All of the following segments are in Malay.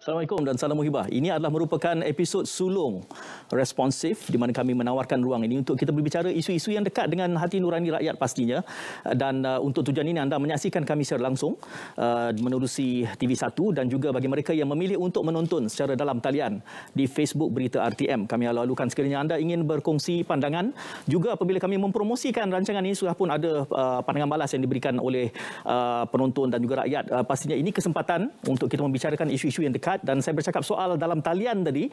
Assalamualaikum dan salam muhibah. Ini adalah merupakan episod sulung responsif di mana kami menawarkan ruang ini untuk kita berbicara isu-isu yang dekat dengan hati nurani rakyat pastinya. Dan untuk tujuan ini anda menyaksikan kami secara langsung menerusi TV1 dan juga bagi mereka yang memilih untuk menonton secara dalam talian di Facebook Berita RTM. Kami lalukan sekiranya anda ingin berkongsi pandangan. Juga apabila kami mempromosikan rancangan ini sudah pun ada pandangan balas yang diberikan oleh penonton dan juga rakyat. Pastinya ini kesempatan untuk kita membicarakan isu-isu yang dekat. Dan saya bercakap soal dalam talian tadi,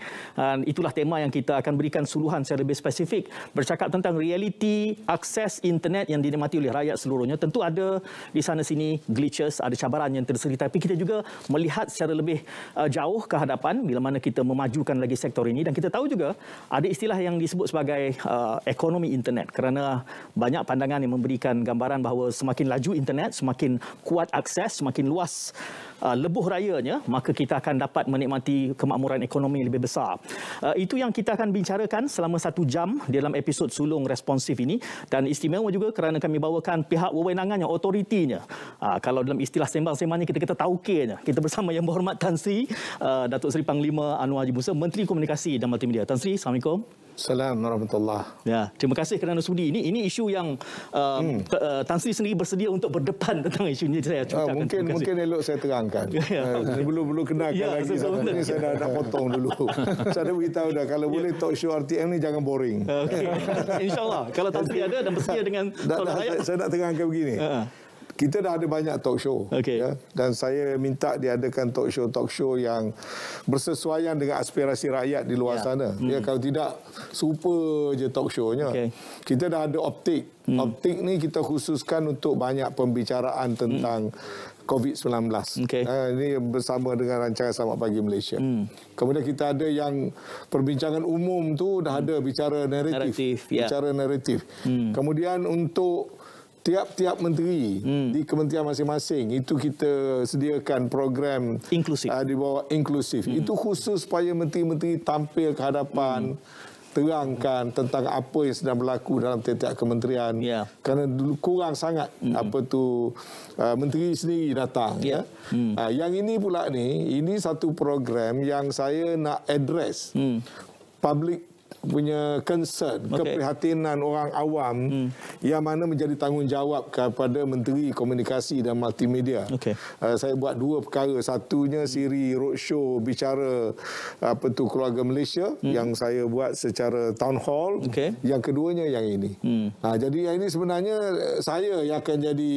itulah tema yang kita akan berikan suluhan secara lebih spesifik, bercakap tentang realiti akses internet yang dinikmati oleh rakyat seluruhnya. Tentu ada di sana sini glitches, ada cabaran yang terseri, tapi kita juga melihat secara lebih jauh ke hadapan bila mana kita memajukan lagi sektor ini. Dan kita tahu juga ada istilah yang disebut sebagai ekonomi internet, kerana banyak pandangan yang memberikan gambaran bahawa semakin laju internet, semakin kuat akses, semakin luas lebuh rayanya, maka kita akan dapat menikmati kemakmuran ekonomi yang lebih besar. Itu yang kita akan bicarakan selama 1 jam dalam episod sulung responsif ini. Dan istimewa juga kerana kami bawakan pihak wewenangannya, otoritinya. Kalau dalam istilah sembang-sembangnya kita kata taukirnya. Kita bersama Yang Berhormat Tan Sri Datuk Seri Panglima Anwar Haji Musa, Menteri Komunikasi dan Multimedia. Tan Sri, Assalamualaikum. Assalamualaikum warahmatullahi. Ya, terima kasih kerana sudi. Ini isu yang Tan Sri sendiri bersedia untuk berdepan tentang isu ini. Saya mungkin elok saya terangkan. Belum kenalkan lagi. Ini saya dah potong dulu. Saya dah beritahu dah, kalau boleh talk show RTM ni jangan boring. Okay. InsyaAllah. Kalau Tan Sri ada dan bersedia dengan saya nak terangkan begini. Kita dah ada banyak talk show, ya, dan saya minta diadakan talk show yang bersesuaian dengan aspirasi rakyat di luar sana. Ya, kalau tidak super je talk show-nya. Kita dah ada optik. Optik ni kita khususkan untuk banyak pembicaraan tentang COVID-19. Ini bersama dengan rancangan Selamat Pagi Malaysia. Kemudian kita ada yang perbincangan umum tu dah ada bicara naratif. Bicara naratif. Kemudian untuk tiap-tiap menteri di kementerian masing-masing itu kita sediakan program inklusif, di bawah inklusif. Itu khusus supaya menteri-menteri tampil ke hadapan, terangkan tentang apa yang sedang berlaku dalam tiap-tiap kementerian. Kerana dulu kurang sangat menteri sendiri datang. Yang ini pula ini satu program yang saya nak address public punya concern, keprihatinan orang awam yang mana menjadi tanggungjawab kepada Menteri Komunikasi dan Multimedia. Saya buat 2 perkara. Satunya siri roadshow bicara keluarga Malaysia yang saya buat secara town hall. Yang keduanya yang ini. Jadi yang ini sebenarnya saya yang akan jadi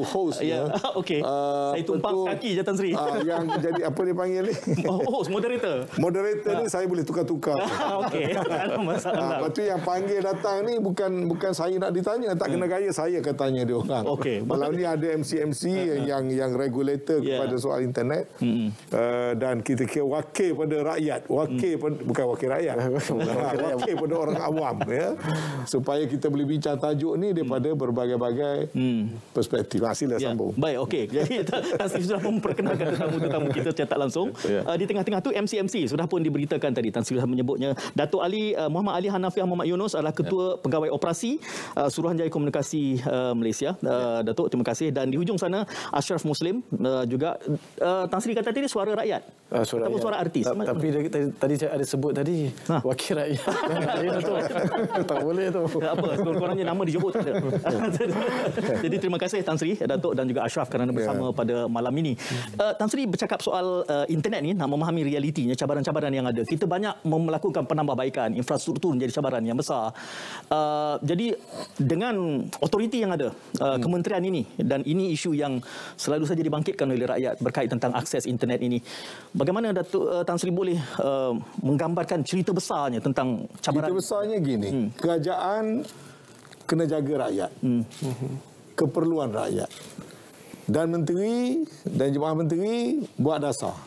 hostnya. Saya tumpang kaki je Tan Sri. Yang jadi apa dia panggil ni? Host, moderator. Moderator ni saya boleh tukar-tukar. Lepas tu yang panggil datang ni bukan saya nak ditanya, tak kena gaya saya akan tanya dia orang. Malam ni ada MC yang regulator kepada soal internet, dan kita kira wakil pada rakyat, bukan wakil rakyat, wakil pada orang awam, ya, supaya kita boleh bincang tajuk ni daripada berbagai-bagai perspektif. Sila sambung. Baik, jadi Tan Sri sudah memperkenalkan tetamu-tetamu kita cetak langsung. Di tengah-tengah tu MC sudah pun diberitakan tadi. Tan Sri sudah menyebutnya. Datuk Muhammad Ali Hanafiah Muhammad Yunus adalah Ketua Pegawai Operasi Suruhanjaya Komunikasi Malaysia. Datuk, terima kasih. Dan di hujung sana Ashraf Muslim juga. Tan Sri kata tadi suara rakyat. Suara artis. Tapi tadi saya ada sebut tadi wakil rakyat. Tak boleh tu. Apa, sekurang-kurangnya nama dijemput tak ada. Jadi terima kasih Tan Sri, Datuk dan juga Ashraf kerana bersama pada malam ini. Tan Sri bercakap soal internet ni, nak memahami realitinya, cabaran-cabaran yang ada. Kita banyak melakukan penambahbaikan, infrastruktur menjadi cabaran yang besar. Jadi dengan otoriti yang ada, kementerian ini, dan ini isu yang selalu saja dibangkitkan oleh rakyat berkait tentang akses internet ini. Bagaimana Datuk Tan Sri boleh menggambarkan cerita besarnya tentang cabaran? Cerita besarnya gini, kerajaan kena jaga rakyat, keperluan rakyat, dan menteri dan jemaah menteri buat dasar.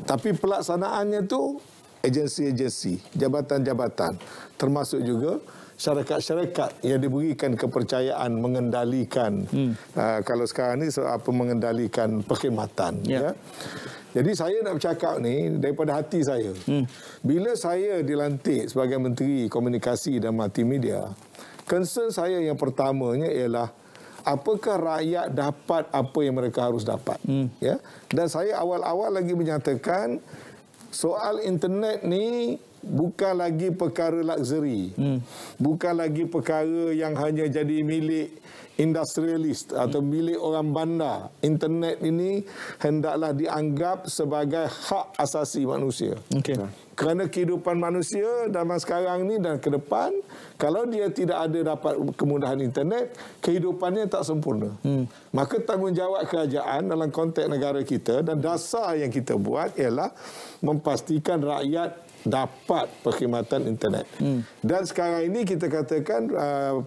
Tapi pelaksanaannya tu agensi-agensi, jabatan-jabatan, termasuk juga syarikat-syarikat yang diberikan kepercayaan mengendalikan kalau sekarang ni mengendalikan perkhidmatan. Jadi saya nak bercakap ni daripada hati saya. Bila saya dilantik sebagai Menteri Komunikasi dan Multimedia, concern saya yang pertamanya ialah apakah rakyat dapat apa yang mereka harus dapat. Ya. Dan saya awal-awal lagi menyatakan soal internet ni bukan lagi perkara luxury. Bukan lagi perkara yang hanya jadi milik industrialis atau milik orang bandar. Internet ini hendaklah dianggap sebagai hak asasi manusia. Kerana kehidupan manusia dalam sekarang ni dan ke depan, kalau dia tidak ada dapat kemudahan internet, kehidupannya tak sempurna. Maka tanggungjawab kerajaan dalam konteks negara kita dan dasar yang kita buat ialah memastikan rakyat dapat perkhidmatan internet. Dan sekarang ini kita katakan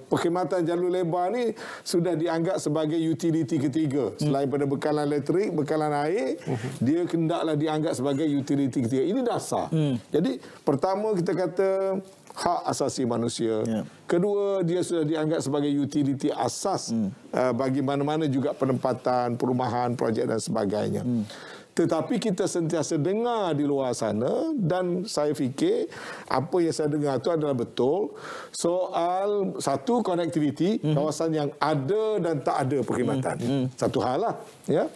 perkhidmatan jalur lebar ni sudah dianggap sebagai utility ketiga. Selain pada bekalan elektrik, bekalan air, dia hendaklah dianggap sebagai utility ketiga. Ini dasar. Jadi pertama kita kata hak asasi manusia. Kedua, dia sudah dianggap sebagai utility asas bagi mana-mana juga penempatan, perumahan, projek dan sebagainya. Tetapi kita sentiasa dengar di luar sana dan saya fikir apa yang saya dengar itu adalah betul soal satu konektiviti kawasan yang ada dan tak ada perkhidmatan. Satu hal lah. Ya.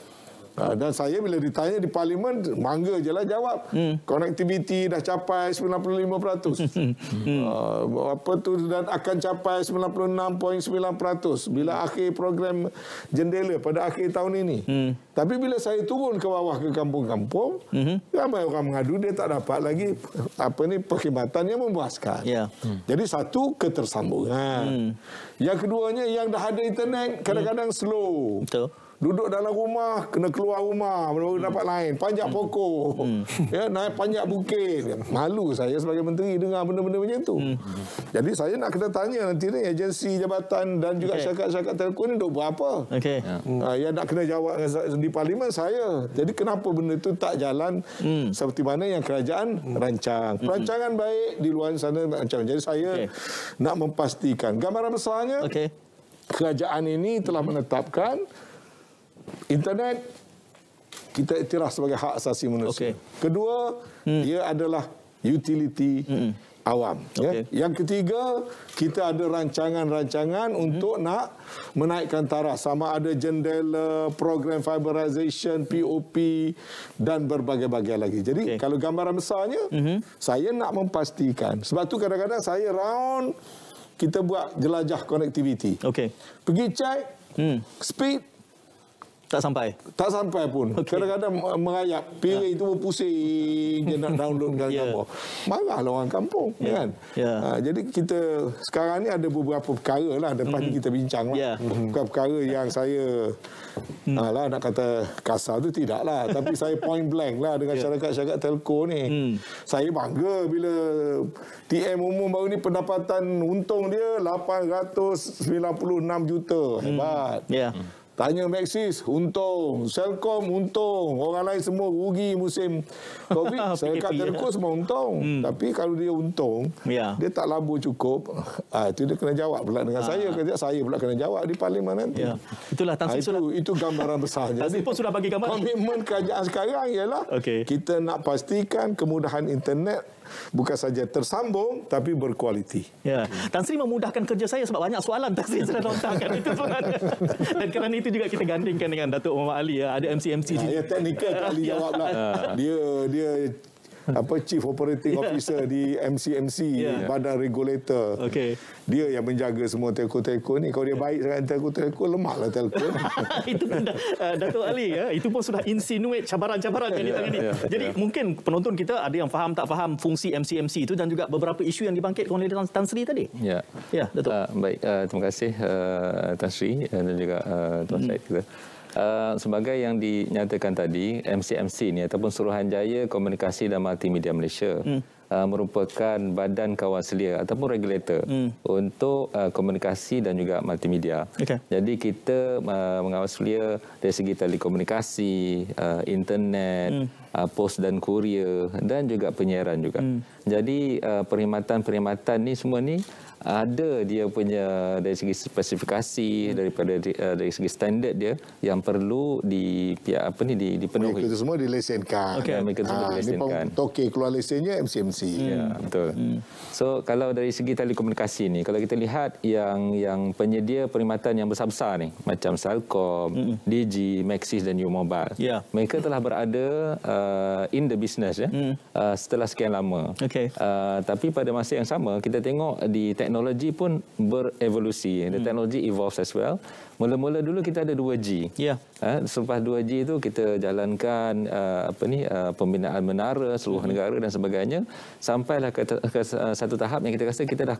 Dan saya bila ditanya di Parlimen, mangga je lah jawab. Konektiviti dah capai 95%. Apa tu dan akan capai 96.9% bila akhir program jendela pada akhir tahun ini. Tapi bila saya turun ke bawah ke kampung-kampung, ramai orang mengadu dia tak dapat lagi perkhidmatan yang memuaskan. Jadi satu, ketersambungan. Yang keduanya, yang dah ada internet kadang-kadang slow. Betul. Duduk dalam rumah, kena keluar rumah baru dapat lain. Panjat pokok. Ya, naik panjat bukit. Malu saya sebagai menteri dengar benda-benda macam tu. Jadi saya nak kena tanya nanti ni agensi jabatan dan juga syarikat-syarikat telefon ni duk buat apa? Yang nak kena jawab di Parlimen saya. Jadi kenapa benda tu tak jalan seperti mana yang kerajaan rancang. Perancangan baik di luar sana rancang. Jadi saya nak memastikan gambaran besarnya kerajaan ini telah menetapkan internet kita iktiraf sebagai hak asasi manusia. Kedua, dia adalah utility awam. Ya. Yang ketiga, kita ada rancangan-rancangan untuk nak menaikkan taraf. Sama ada jendela, program fiberization, POP dan berbagai-bagai lagi. Jadi kalau gambaran besarnya, saya nak memastikan. Sebab tu kadang-kadang saya round, kita buat jelajah konektiviti. Pergi check, speed, tak sampai pun. Kadang-kadang merayap. Piring itu berpusing dia nak download gambar. Marahlah orang kampung. Kan? Jadi kita sekarang ni ada beberapa perkara lah. Lepas ni kita bincang lah. Bukan perkara yang saya nak kata kasar tu tidak lah. Tapi saya point blank lah dengan syarikat-syarikat telco ni. Saya bangga bila TM umum baru ni pendapatan untung dia 896 juta. Hebat. Tanya Maxis, untung. Selcom, untung. Orang lain semua rugi musim COVID. Syarikat telco semua untung. Tapi kalau dia untung, dia tak labur cukup. Itu dia kena jawab pula dengan saya. Saya pula kena jawab di Parlimen nanti. Itulah Tan Sri itu gambaran besarnya. Tan Sri pun sudah bagi gambaran. Komitmen kerajaan sekarang ialah kita nak pastikan kemudahan internet bukan saja tersambung tapi berkualiti. Tan Sri memudahkan kerja saya sebab banyak soalan Tan Sri sudah lontarkan itu sebenarnya. Dan kerana itu juga kita gandingkan dengan Datuk Muhammad Ali ada MC ya teknikal kali jawablah. Dia Chief Operating Officer di MCMC, Badan Regulator. Dia yang menjaga semua telco-telco ni. Kalau dia baik sangat telco-telco, lemahlah telco. Itu pun Datuk Ali itu pun sudah insinuate cabaran-cabaran yang ditangani. Jadi mungkin penonton kita ada yang faham tak faham fungsi MCMC itu dan juga beberapa isu yang dibangkitkan oleh Tan Sri tadi. Ya, Datuk. Baik, terima kasih Tan Sri dan juga Tuan Syed kita. Sebagai yang dinyatakan tadi, MCMC ni ataupun Suruhanjaya Komunikasi dan Multimedia Malaysia merupakan badan kawal selia ataupun regulator untuk komunikasi dan juga multimedia. Jadi kita mengawal selia dari segi telekomunikasi, internet, pos dan kurier dan juga penyiaran juga. Jadi perkhidmatan-perkhidmatan ni semua ni ada dia punya dari segi spesifikasi daripada dari segi standard dia yang perlu dipenuhi. Mereka itu semua dilesenkan. Mereka semua dilesenkan. Tokey keluar lesennya MCMC. Ya, betul. So kalau dari segi telekomunikasi ni, kalau kita lihat yang penyedia perkhidmatan yang besar-besar ni macam Celcom, Digi, Maxis dan U Mobile. Mereka telah berada in the business setelah sekian lama. Tapi pada masa yang sama kita tengok di teknologi pun berevolusi. The technology evolves as well. Mula-mula dulu kita ada 2G. Selepas 2G itu kita jalankan pembinaan menara seluruh negara dan sebagainya, sampailah ke satu tahap yang kita rasa kita dah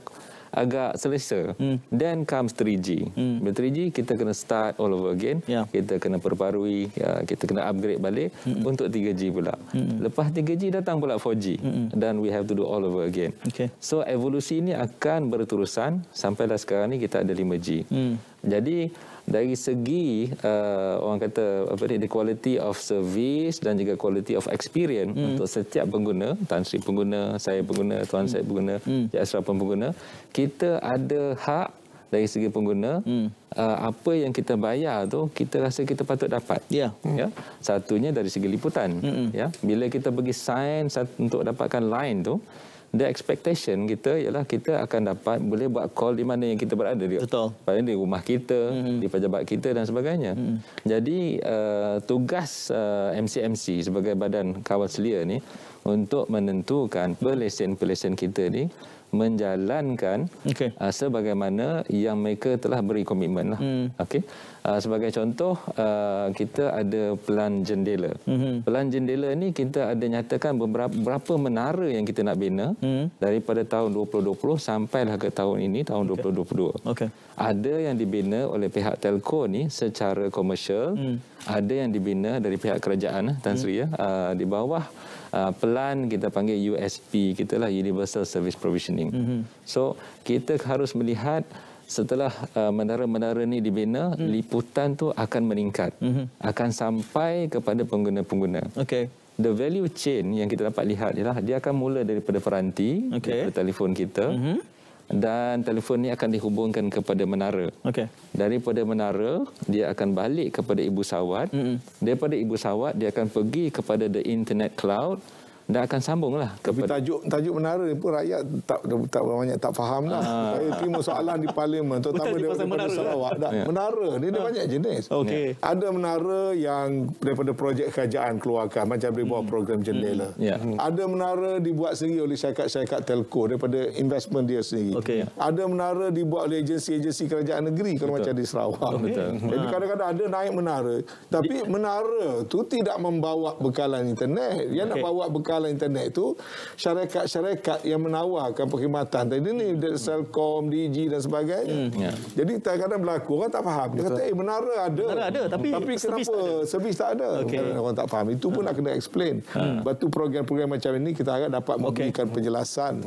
agak selesa. Then comes 3G. Bila 3G kita kena start all over again. Kita kena perbarui, kita kena upgrade balik untuk 3G pula. Lepas 3G datang pula 4G. Dan we have to do all over again. So evolusi ini akan berterusan sampailah sekarang ni kita ada 5G. Jadi dari segi orang kata the quality of service dan juga quality of experience untuk setiap pengguna, Tan Sri pengguna, saya pengguna, Tuan Syed pengguna, Cik Ashraf pengguna, kita ada hak dari segi pengguna. Apa yang kita bayar tu kita rasa kita patut dapat. Satunya dari segi liputan. Bila kita pergi sign untuk dapatkan line tu, the expectation kita ialah kita akan dapat boleh buat call di mana yang kita berada dia. Betul. Paling di rumah kita, di pejabat kita dan sebagainya. Jadi tugas MCMC sebagai badan kawal selia ni untuk menentukan pelesen-pelesen kita ni menjalankan sebagaimana yang mereka telah beri komitmen lah. Sebagai contoh, kita ada pelan jendela. Pelan jendela ni kita ada nyatakan beberapa menara yang kita nak bina daripada tahun 2020 sampailah ke tahun ini, tahun 2022. Ada yang dibina oleh pihak telco ni secara komersial, ada yang dibina dari pihak kerajaan, Tan Sri, di bawah pelan kita panggil USP kita lah, Universal Service Provisioning. So kita harus melihat setelah menara-menara ni dibina, liputan tu akan meningkat, akan sampai kepada pengguna-pengguna. The value chain yang kita dapat lihat ialah dia akan mula daripada peranti, daripada telefon kita, dan telefon ni akan dihubungkan kepada menara. Daripada menara dia akan balik kepada ibu sawat. Daripada ibu sawat dia akan pergi kepada the internet cloud dan akan sambunglah kepada tajuk menara ni pun rakyat tak banyak tak faham lah. Saya terima soalan di parlimen terutama daripada Sarawak. Menara ni dia banyak jenis. Ada menara yang daripada projek kerajaan keluarkan macam di bawah program jendela. Ada menara dibuat sendiri oleh syarikat-syarikat telco daripada investment dia sendiri. Ada menara dibuat oleh agensi-agensi kerajaan negeri kalau macam di Sarawak. Jadi kadang-kadang ada naik menara tapi menara tu tidak membawa bekalan internet. Dia nak bawa bekalan internet itu syarikat-syarikat yang menawarkan perkhidmatan. Tadi ni Celcom, Digi dan sebagainya. Jadi kadang-kadang berlaku orang tak faham. Dia kata menara ada tapi kenapa servis tak ada? Orang tak faham. Itu pun nak kena explain. Lepas tu program-program macam ini kita harap dapat memberikan penjelasan.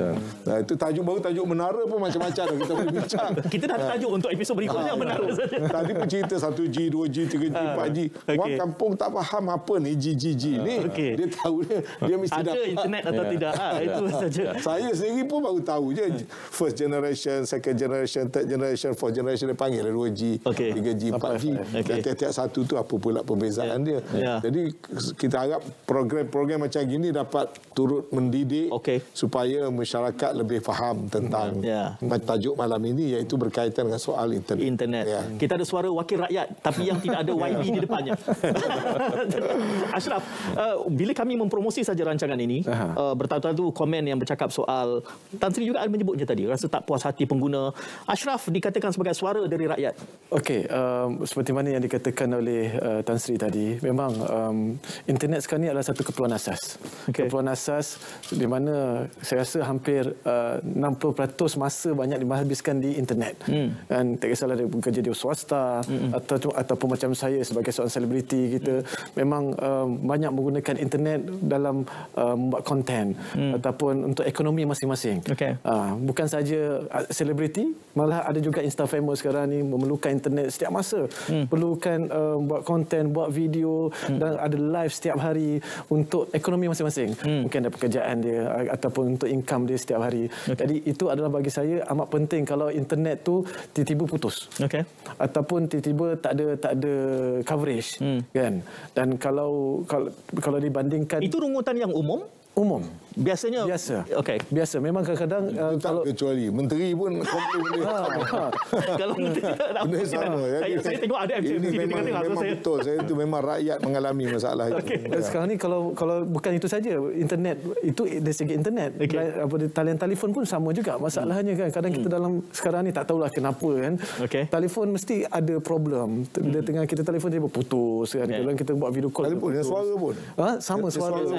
Itu tajuk baru, tajuk menara pun macam-macam kita boleh bincang. Kita dah ada tajuk untuk episod berikutnya menara saja. Tadi pun cerita 1G, 2G, 3G, 4G. Orang kampung tak faham apa ni GGG ni. Dia tahu dia mesti ada internet atau tidak. Itu saja. Saya sendiri pun baru tahu je first generation, second generation, third generation, fourth generation dia panggil 2G, 3G, 4G. Dan tiap-tiap satu tu apa pula perbezaan dia. Jadi kita harap program-program macam gini dapat turut mendidik supaya masyarakat lebih faham tentang tajuk malam ini iaitu berkaitan dengan soal internet. Kita ada suara wakil rakyat tapi yang tidak ada YB di depannya. Ashraf, bila kami mempromosi saja rancangan ini, bertahun-tahun tu komen yang bercakap soal, Tan Sri juga ada menyebutnya tadi, rasa tak puas hati pengguna. Ashraf dikatakan sebagai suara dari rakyat. Seperti mana yang dikatakan oleh Tan Sri tadi, memang internet sekarang ni adalah satu keperluan asas. Keperluan asas di mana saya rasa hampir 60% masa banyak dihabiskan di internet. Dan tak kisahlah dia bekerja di swasta ataupun macam saya sebagai seorang selebriti, kita memang banyak menggunakan internet dalam membuat konten ataupun untuk ekonomi masing-masing. Bukan saja selebriti, malah ada juga Insta famous sekarang ni memerlukan internet setiap masa. Perlukan buat konten, buat video dan ada live setiap hari untuk ekonomi masing-masing. Mungkin ada pekerjaan dia ataupun untuk income dia setiap hari. Jadi itu adalah bagi saya amat penting kalau internet tu tiba-tiba putus. Ataupun tiba-tiba tak ada coverage kan. Dan kalau dibandingkan, itu rungutan yang umum biasanya biasa memang kadang-kadang kalau kecuali menteri pun komplain kalau menteri saya tengok ada MCMC dia memang betul saya itu memang rakyat mengalami masalah itu. Sekarang ni kalau bukan itu saja, internet itu dari segi internet, talian telefon pun sama juga masalahnya kan. Kadang kita dalam sekarang ni tak tahulah kenapa kan, telefon mesti ada problem. Bila tengah kita telefon dia berputus kan. Kalau kita buat video call telefon dengan suara pun sama,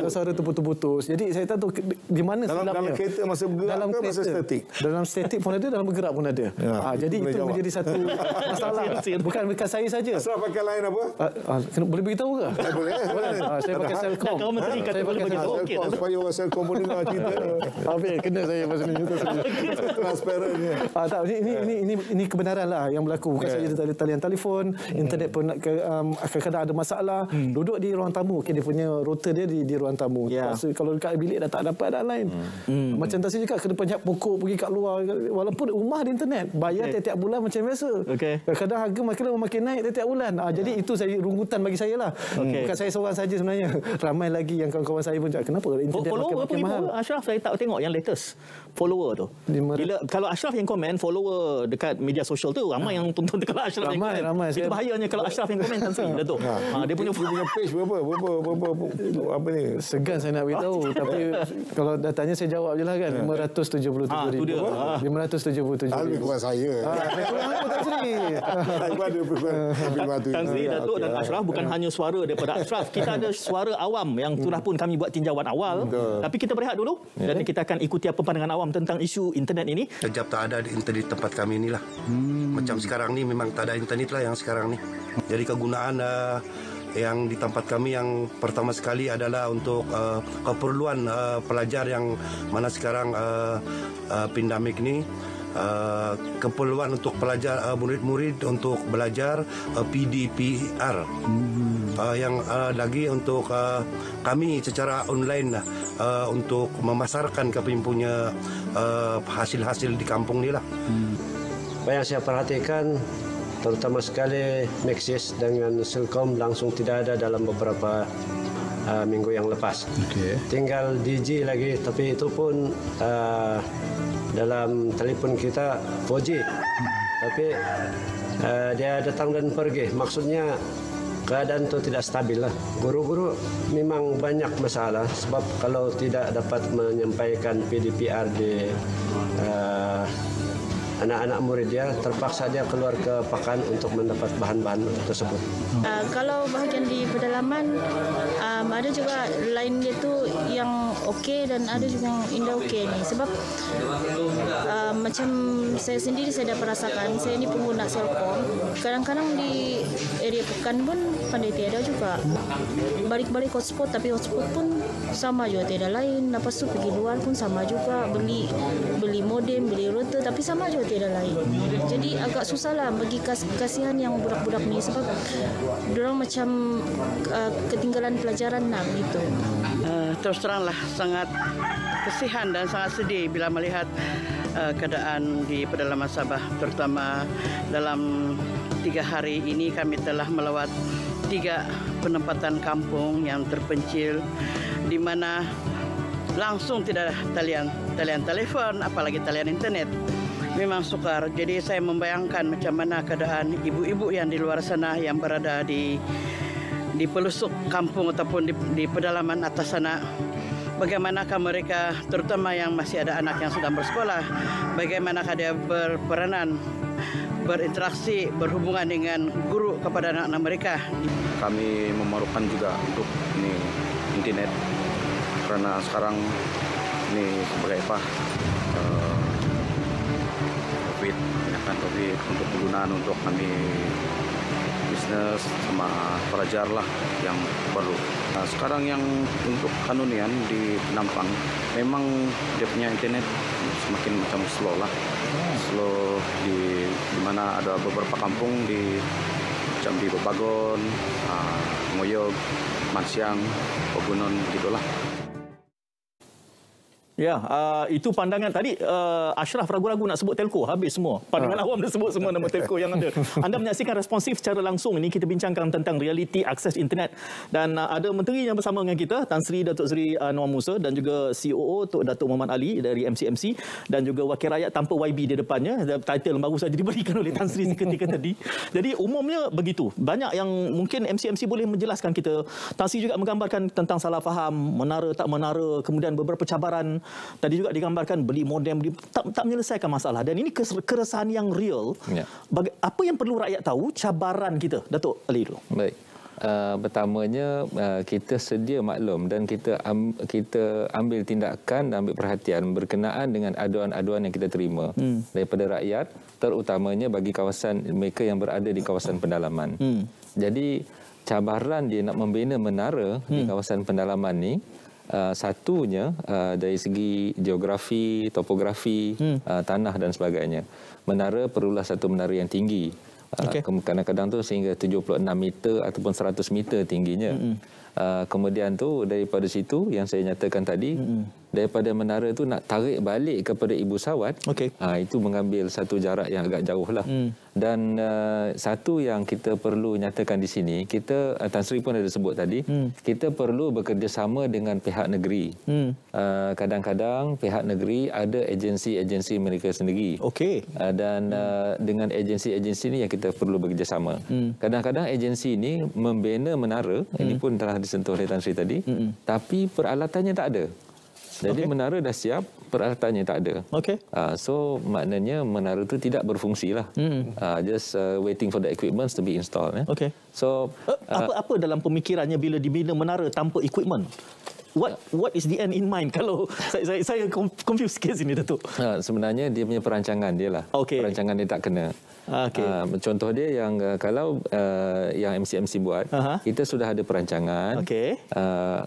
suara tu putus-putus. Jadi saya tak tahu di mana silapnya. Dalam kereta masa bergerak ke masa statik? Dalam statik pun ada, dalam bergerak pun ada. Jadi itu menjadi satu masalah. Bukan saya saja. Asraf pakai line apa? Boleh beritahu ke? Boleh. Saya pakai Selcom. Kalau menteri kata boleh bagi Selcom supaya orang Selcom pun dengar cerita. Habis kena saya pasal ni. Transparannya. Tak, ini kebenaran lah yang berlaku. Bukan saja talian telefon, internet pun kadang-kadang ada masalah. Duduk di ruang tamu, dia punya router dia di ruang tamu. Kalau dekat bilik dah tak dapat ada lain. Macam tadi juga kena panjat pokok pergi kat luar, walaupun rumah ada internet, bayar tiap-tiap bulan macam biasa. Kadang-kadang harga makin naik tiap-tiap bulan. Jadi itu saya rungutan bagi saya lah. Bukan saya seorang saja sebenarnya. Ramai lagi yang kawan-kawan saya pun cakap kenapa internet makin mahal. Ashraf saya tak tengok yang latest follower tu. Bila kalau Ashraf yang komen, follower dekat media sosial tu ramai yang tonton. Kalau Ashraf yang komen, itu bahayanya kalau Ashraf yang komen Tan Sri Datuk. Dia punya page berapa apa ni, segan saya nak beritahu. Tapi kalau datanya saya jawab je lah kan. 577,000. 577,000. Lebih kurang saya. Kurang aku Tan Sri. Tan Sri, Datuk dan Ashraf bukan hanya suara daripada Ashraf. Kita ada suara awam yang sudah pun kami buat tinjauan awal. Tapi kita berehat dulu dan kita akan ikuti apa pandangan awam tentang isu internet ini. Sejak tak ada internet tempat kami inilah. Macam sekarang ni memang tak ada internet lah yang sekarang ni. Jadi kegunaan yang di tempat kami yang pertama sekali adalah untuk keperluan pelajar yang mana sekarang pandemik ni, keperluan untuk pelajar murid-murid untuk belajar PDPR. Yang lagi untuk kami secara online untuk memasarkan kami punya hasil-hasil di kampung ni lah. Apa yang saya perhatikan terutama sekali Maxis dengan Selcom langsung tidak ada dalam beberapa minggu yang lepas. Tinggal DG lagi, tapi itu pun dalam telefon kita 4G. Tapi dia datang dan pergi. Maksudnya keadaan itu tidak stabil lah. Guru-guru memang banyak masalah sebab kalau tidak dapat menyampaikan PDPR di anak-anak murid dia, terpaksa dia keluar ke pakan untuk mendapat bahan-bahan tersebut. Kalau bahagian di pedalaman, ada juga lain dia tu yang okey dan ada juga yang indah okey ni. Sebab macam saya sendiri saya dah merasakan, saya ni pengguna Selcom. Kadang-kadang di area Pekan pun pandai tiada juga. Balik-balik hotspot, tapi hotspot pun sama juga tiada lain. Lepas tu pergi luar pun sama juga, beli modem, beli router, tapi sama juga tiada lain. Jadi agak susah lah bagi kasihan yang budak-budak ni sebab diorang macam ketinggalan pelajaran lah gitu. Terus teranglah sangat kasihan dan sangat sedih bila melihat keadaan di pedalaman Sabah, terutama dalam 3 hari ini kami telah melawat 3 penempatan kampung yang terpencil di mana langsung tidak ada talian telefon, apalagi talian internet. Memang sukar. Jadi saya membayangkan macam mana keadaan ibu-ibu yang di luar sana yang berada di pelosok kampung ataupun di pedalaman atas sana. Bagaimanakah mereka, terutama yang masih ada anak yang sedang bersekolah, bagaimanakah dia berperanan, berinteraksi, berhubungan dengan guru kepada anak-anak mereka. Kami memerlukan juga untuk internet karena sekarang ini sebagai COVID untuk kegunaan untuk kami bisnes sama pelajar lah yang perlu. Nah, sekarang yang untuk kanunian di Penampang, memang dia punya internet semakin macam slow lah. Slow di mana ada beberapa kampung macam di Bebagon, Ngoyog, Mansiang, Pegunun gitulah. Ya, itu pandangan tadi Ashraf ragu-ragu nak sebut telco, habis semua. Pandangan awam dah sebut semua nama telco yang ada. Anda menyaksikan Responsif secara langsung. Ini kita bincangkan tentang realiti akses internet. Dan ada menteri yang bersama dengan kita, Tan Sri Datuk Seri Anwar Musa, dan juga COO Tok Datuk Muhammad Ali dari MCMC, dan juga Wakil Rakyat tanpa YB di depannya. Title baru saja diberikan oleh Tan Sri seketika tadi. Jadi umumnya begitu. Banyak yang mungkin MCMC boleh menjelaskan kita. Tan Sri juga menggambarkan tentang salah faham, menara tak menara, kemudian beberapa cabaran. Tadi juga digambarkan beli modem tak menyelesaikan masalah, dan ini keresahan yang real. Ya. Apa yang perlu rakyat tahu cabaran kita, Datuk Ali dulu? Baik. Pertamanya kita sedia maklum dan kita ambil tindakan dan ambil perhatian berkenaan dengan aduan-aduan yang kita terima daripada rakyat, terutamanya bagi kawasan mereka yang berada di kawasan pendalaman. Jadi cabaran dia nak membina menara di kawasan pendalaman ni, satunya dari segi geografi, topografi, tanah dan sebagainya. Menara perlulah satu menara yang tinggi. Kadang-kadang tu sehingga 76 meter ataupun 100 meter tingginya. Kemudian tu daripada situ yang saya nyatakan tadi, daripada menara tu nak tarik balik kepada ibu sawat, itu mengambil satu jarak yang agak jauh lah. Dan satu yang kita perlu nyatakan di sini, kita Tan Sri pun ada sebut tadi, kita perlu bekerjasama dengan pihak negeri. Kadang-kadang pihak negeri ada agensi-agensi mereka sendiri. Dan dengan agensi-agensi ini yang kita perlu bekerjasama. Kadang-kadang agensi ini membina menara, ini pun telah disentuh oleh Tan Sri tadi, tapi peralatannya tak ada. Jadi menara dah siap, peralatannya tak ada. So maknanya menara itu tidak berfungsi lah. Just waiting for the equipment to be installed. So apa dalam pemikirannya bila dibina menara tanpa equipment? What is the end in mind? Kalau saya confused sikit sini, Datuk. Sebenarnya dia punya perancangan dia lah. Perancangan dia tak kena. Contoh dia yang kalau yang MCMC buat, kita sudah ada perancangan.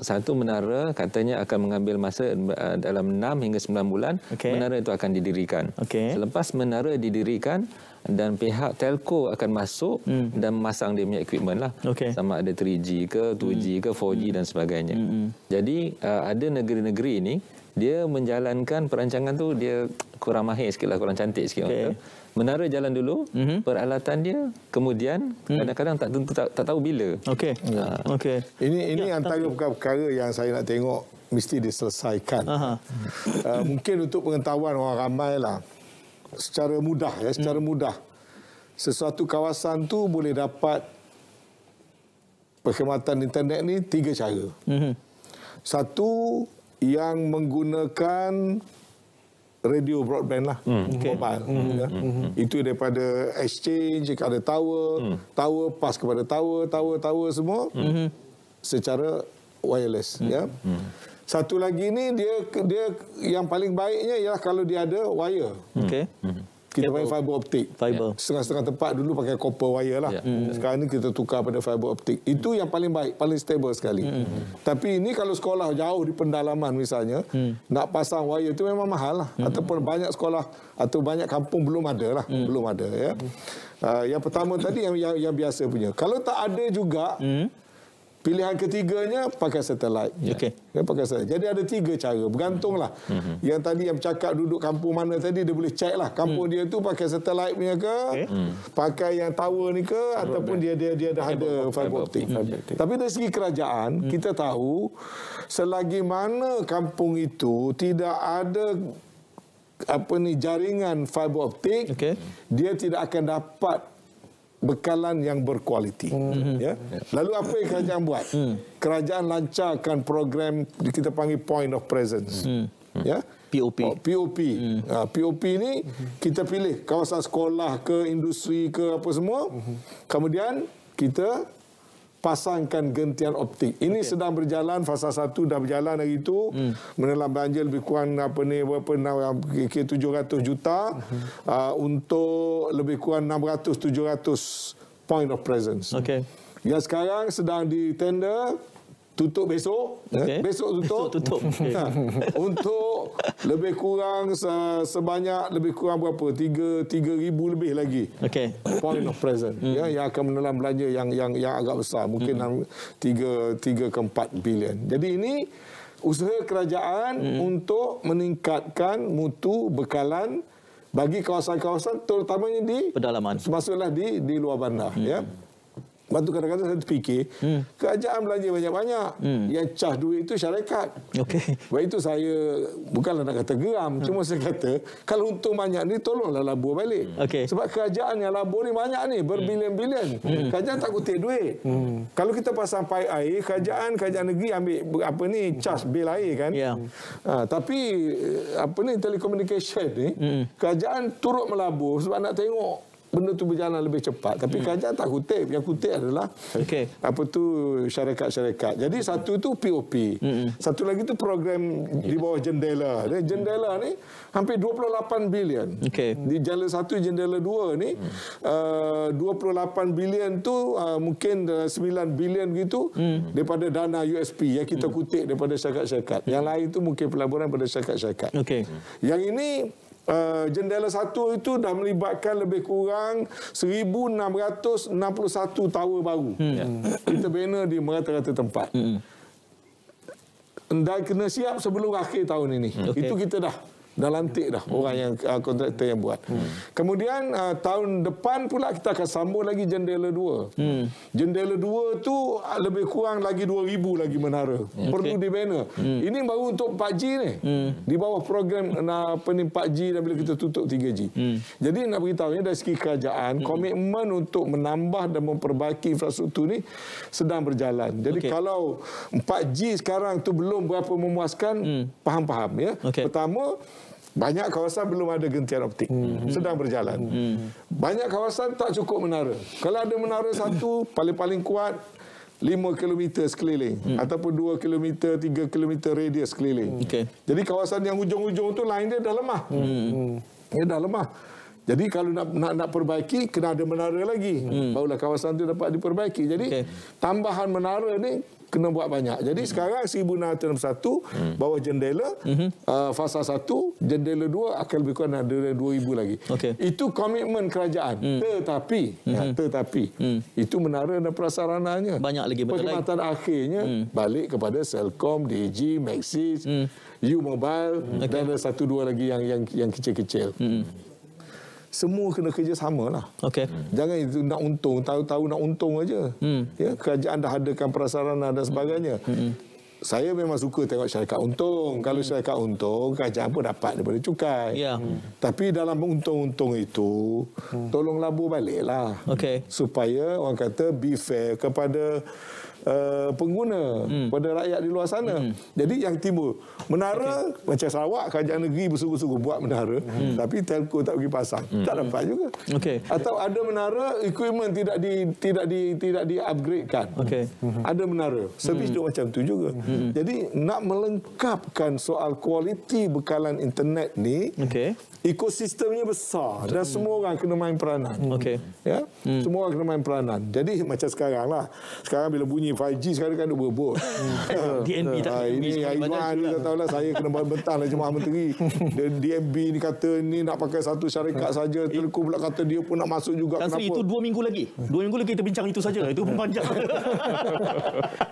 Satu menara katanya akan mengambil masa dalam 6 hingga 9 bulan. Menara itu akan didirikan. Selepas menara didirikan dan pihak telco akan masuk dan memasang dia punya equipment lah. Sama ada 3G ke 2G ke 4G dan sebagainya. Jadi ada negeri-negeri ini dia menjalankan perancangan tu dia kurang mahir sikit lah, kurang cantik sikit. Menara jalan dulu, peralatan dia, kemudian kadang-kadang tak tentu, tak tahu bila. Ini antara perkara yang saya nak tengok mesti diselesaikan. Mungkin untuk pengetahuan orang ramai lah, secara mudah sesuatu kawasan tu boleh dapat perkhidmatan internet ni 3 cara. Satu, yang menggunakan radio broadband lah, mobile. Itu daripada exchange, ada tower pas kepada tower semua secara wireless. Satu lagi ni dia yang paling baiknya ialah kalau dia ada wire. Kita pakai fiber optik. Setengah-setengah tempat dulu pakai copper wire lah. Sekarang ni kita tukar pada fiber optik. Itu yang paling baik, paling stable sekali. Tapi ini kalau sekolah jauh di pendalaman misalnya, nak pasang wire itu memang mahal lah. Ataupun banyak sekolah atau banyak kampung belum ada lah. Belum ada. Yang pertama tadi yang biasa punya. Kalau tak ada juga, pilihan ketiganya pakai satelit. Pakai satelit. Jadi ada 3 cara. Bergantunglah. Yang tadi yang bercakap duduk kampung mana tadi, dia boleh check lah. Kampung dia tu pakai satelit punya ke, pakai yang tower ni ke, ataupun dia dah ada fiber optik. Tapi dari segi kerajaan, kita tahu selagi mana kampung itu tidak ada jaringan fiber optik, dia tidak akan dapat bekalan yang berkualiti. Lalu apa yang kerajaan buat? Kerajaan lancarkan program kita panggil point of presence. POP. POP ni kita pilih kawasan sekolah ke, industri ke, apa semua. Kemudian kita pasangkan gentian optik. Ini sedang berjalan, fasa 1 dah berjalan hari itu. Menelan belanja lebih kurang kira 700 juta untuk lebih kurang 600-700 point of presence. Okey. Yang sekarang sedang di tender, tutup besok. Besok tutup. Okay. Untuk lebih kurang sebanyak lebih kurang berapa? 3,000 lebih lagi. Point of presence. Yang akan menelan belanja yang agak besar. Mungkin 3 ke 4 bilion. Jadi ini usaha kerajaan untuk meningkatkan mutu bekalan bagi kawasan-kawasan terutamanya di pedalaman. Maksudlah di luar bandar. Lepas tu kadang-kadang saya terfikir, kerajaan belanja banyak-banyak. Yang cas duit itu syarikat. Sebab itu saya bukanlah nak kata geram. Cuma saya kata, kalau untung banyak ni, tolonglah labur balik. Sebab kerajaan yang labur ni banyak ni, berbilion-bilion. Kerajaan tak kutip duit. Kalau kita pasang paip air, kerajaan negeri ambil cas bil air kan. Tapi telekomunikasi ni, kerajaan turut melabur sebab nak tengok benda tu berjalan lebih cepat. Tapi kerajaan tak kutip. Yang kutip adalah syarikat-syarikat. Jadi satu tu POP. Satu lagi tu program di bawah jendela. Jendela ni hampir 28 bilion. Di jendela 1, jendela 2 ni 28 bilion tu mungkin 9 bilion gitu daripada dana USP yang kita kutip daripada syarikat-syarikat. Yang lain tu mungkin pelaburan daripada syarikat-syarikat. Yang ini jendela 1 itu dah melibatkan lebih kurang 1,661 tower baru. Kita bina di merata-rata tempat. Dan kena siap sebelum akhir tahun ini. Itu kita dah lantik dah orang yang kontraktor yang buat. Kemudian tahun depan pula kita akan sambung lagi jendela 2. Jendela 2 tu lebih kurang lagi 2,000 lagi menara. Perlu dibina. Ini baru untuk 4G ni. Di bawah program 4G dan bila kita tutup 3G. Jadi nak beritahu ni dari segi kerajaan, komitmen untuk menambah dan memperbaiki infrastruktur ni sedang berjalan. Jadi kalau 4G sekarang tu belum berapa memuaskan, faham-faham ya. Pertama, banyak kawasan belum ada gentian optik. Sedang berjalan. Banyak kawasan tak cukup menara. Kalau ada menara satu, paling-paling kuat 5 km sekeliling. Ataupun 2 km, 3 km radius sekeliling. Jadi kawasan yang hujung-hujung tu line dia dah lemah. Dia dah lemah. Jadi kalau nak perbaiki, kena ada menara lagi. Barulah kawasan tu dapat diperbaiki. Jadi tambahan menara ni kena buat banyak. Jadi sekarang 1,661 bawah jendela, fasa 1, jendela 2 akan lebih kurang ada 2,000 lagi. Itu komitmen kerajaan. Tetapi itu menara dan prasarananya. Banyak lagi perkhidmatan akhirnya balik kepada Celcom, Digi, Maxis, U-Mobile dan ada 1-2 lagi yang kecil-kecil. Semua kena kerjasama lah. Jangan itu nak untung, tahu-tahu nak untung aja. Kerajaan dah adakan prasarana dan sebagainya. Saya memang suka tengok syarikat untung. Kalau syarikat untung, kerajaan pun dapat daripada cukai. Tapi dalam untung-untung itu, tolong labur baliklah. Supaya orang kata be fair kepada pengguna, pada rakyat di luar sana. Jadi yang timbul menara macam Sarawak, kerajaan negeri bersungguh-sungguh buat menara, tapi telco tak pergi pasang, tak dapat juga. Atau ada menara, equipment tidak di-upgradekan. Ada menara, servis dia macam tu juga. Jadi nak melengkapkan soal kualiti bekalan internet ni, ekosistemnya besar dan semua orang kena main peranan. Semua orang kena main peranan. Jadi macam sekarang lah. Sekarang bila bunyi 5G sekarang kan duk berebut. DNB tak. Ini Aiman ni tahu lah, saya kena bentang lah Jemaah Menteri. DNB ni kata ni nak pakai satu syarikat saja. Telco pula kata dia pun nak masuk juga. Tan Sri, itu 2 minggu lagi. 2 minggu lagi kita bincang itu saja. Itu pun panjang.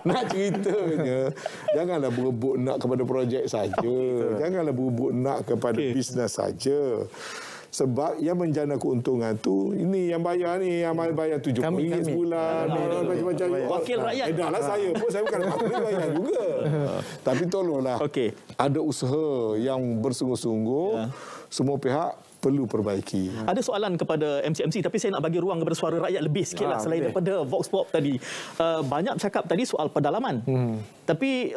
Nak ceritanya, janganlah berebut nak kepada projek saja. Janganlah berebut nak kepada bisnes saja. Sebab yang menjana keuntungan tu, ini yang bayar ni, yang bayar RM70 sebulan. Macam-macam. Wakil rakyat. Dah lah saya pun, saya bukan nak bayar juga. Tapi tolonglah. Ada usaha yang bersungguh-sungguh. Semua pihak perlu perbaiki. Ada soalan kepada MCMC, tapi saya nak bagi ruang kepada suara rakyat lebih sikit lah selain daripada Vox Pop tadi. Banyak cakap tadi soal pedalaman. Tapi